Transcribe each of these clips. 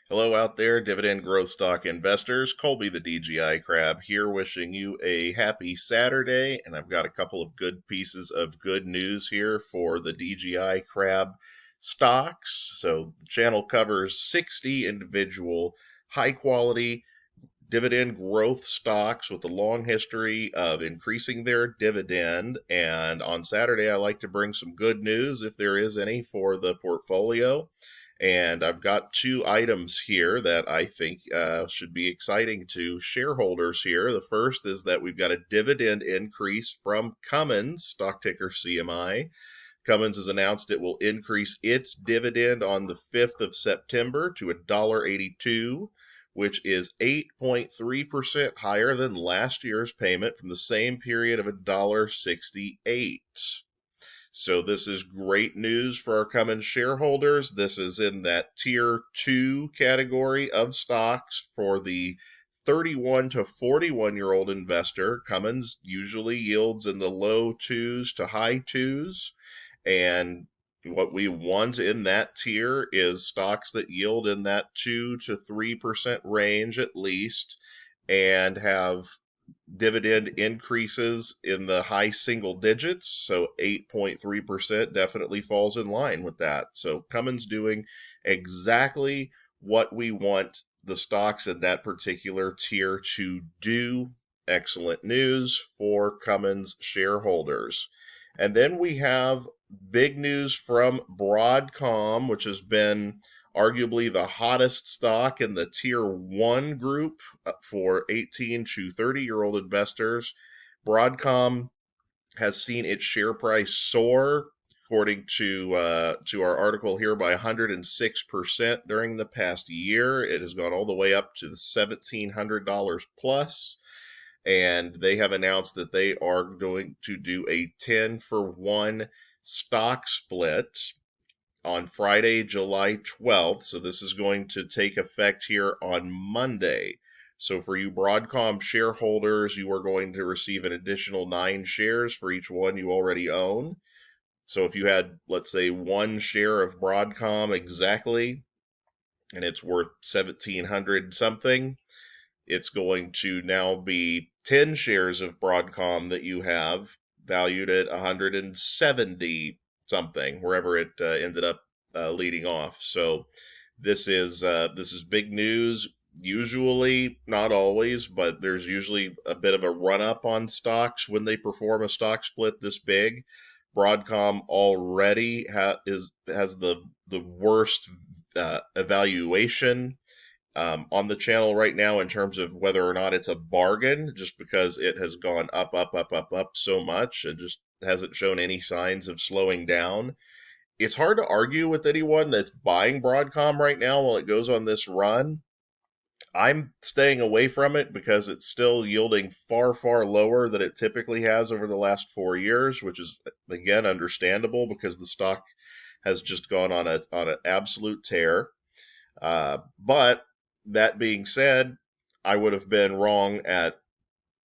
Hello out there, dividend growth stock investors. Colby the DGI Crab here, wishing you a happy Saturday. And I've got a couple of good pieces of good news here for the DGI Crab stocks. So the channel covers 60 individual high quality dividend growth stocks with a long history of increasing their dividend. And on Saturday, I like to bring some good news, if there is any, for the portfolio. And I've got two items here that I think should be exciting to shareholders here. The first is that we've got a dividend increase from Cummins, stock ticker CMI. Cummins has announced it will increase its dividend on the 5th of September to $1.82, which is 8.3% higher than last year's payment from the same period of $1.68. So this is great news for our Cummins shareholders. This is in that tier 2 category of stocks for the 31 to 41-year-old investor. Cummins usually yields in the low 2s to high 2s. And what we want in that tier is stocks that yield in that 2 to 3% range at least and have dividend increases in the high single digits. So 8.3% definitely falls in line with that. So Cummins doing exactly what we want the stocks in that particular tier to do. Excellent news for Cummins shareholders. And then we have big news from Broadcom, which has been arguably the hottest stock in the tier 1 group for 18 to 30-year-old investors. Broadcom has seen its share price soar, according to our article here, by 106% during the past year. It has gone all the way up to the $1,700 plus, and they have announced that they are going to do a 10-for-1 stock split on Friday, July 12th. So this is going to take effect here on Monday. So for you Broadcom shareholders, you are going to receive an additional 9 shares for each one you already own. So if you had, let's say, 1 share of Broadcom exactly, and it's worth 1,700 something, it's going to now be 10 shares of Broadcom that you have valued at 170 something, wherever it ended up leading off. So this is big news. Usually, not always, but there's usually a bit of a run up on stocks when they perform a stock split this big. Broadcom already has the worst evaluation on the channel right now in terms of whether or not it's a bargain, just because it has gone up, up, up, up, up so much and just hasn't shown any signs of slowing down. It's hard to argue with anyone that's buying Broadcom right now while it goes on this run. I'm staying away from it because it's still yielding far, far lower than it typically has over the last 4 years, which is, again, understandable because the stock has just gone on an absolute tear. But that being said, I would have been wrong at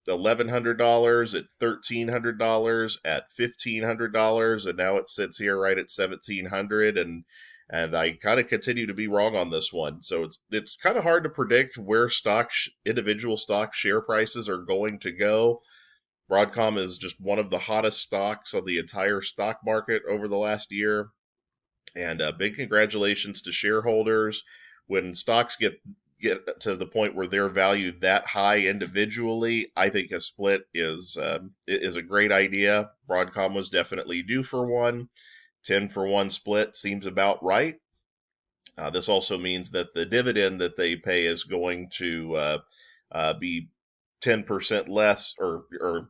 $1,100, at $1,300, at $1,500, and now it sits here right at $1,700, and I kind of continue to be wrong on this one. So it's kind of hard to predict where individual stock share prices are going to go. Broadcom is just one of the hottest stocks on the entire stock market over the last year. And big congratulations to shareholders. When stocks get to the point where they're valued that high individually, I think a split is a great idea. Broadcom was definitely due for one. 10-for-1 split seems about right. This also means that the dividend that they pay is going to be 10% less, or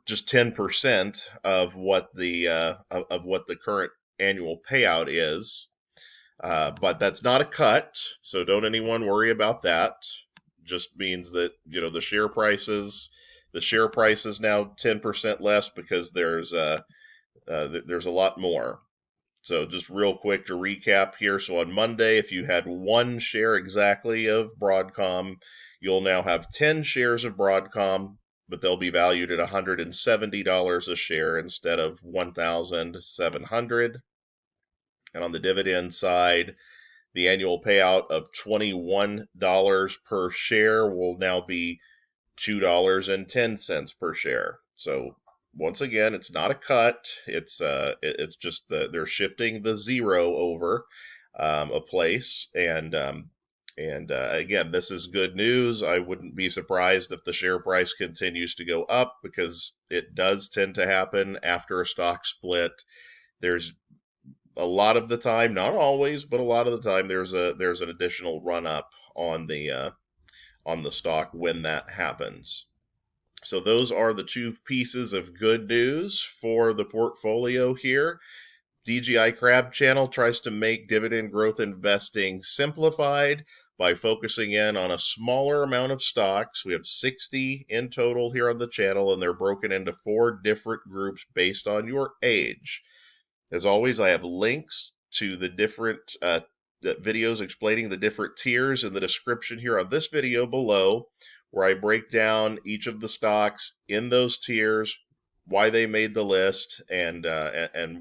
just 10% of what the current annual payout is. But that's not a cut, so don't anyone worry about that. Just means that the share prices, now 10% less because there's a lot more. So just real quick to recap here. So on Monday, if you had 1 share exactly of Broadcom, you'll now have 10 shares of Broadcom, but they'll be valued at $170 a share instead of $1,700. And on the dividend side, The annual payout of $21 per share will now be $2.10 per share. So once again, it's not a cut. It's just they're shifting the zero over a place, and again, this is good news. I wouldn't be surprised if the share price continues to go up, because it does tend to happen after a stock split. There's a lot of the time, not always, but a lot of the time, there's an additional run up on the stock when that happens. So those are the two pieces of good news for the portfolio here. DGI Crab Channel tries to make dividend growth investing simplified by focusing in on a smaller amount of stocks. We have 60 in total here on the channel, and they're broken into 4 different groups based on your age. As always, I have links to the different videos explaining the different tiers in the description here on this video below, where I break down each of the stocks in those tiers, why they made the list, and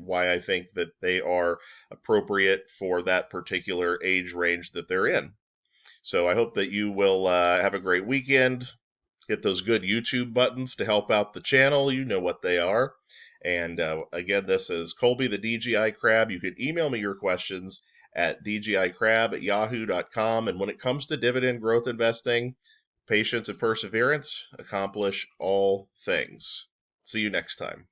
why I think that they are appropriate for that particular age range that they're in. So I hope that you will have a great weekend. Hit those good YouTube buttons to help out the channel. You know what they are. And again, this is Colby the DGI Crab. You can email me your questions at dgicrab@yahoo.com. And when it comes to dividend growth investing, patience and perseverance accomplish all things. See you next time.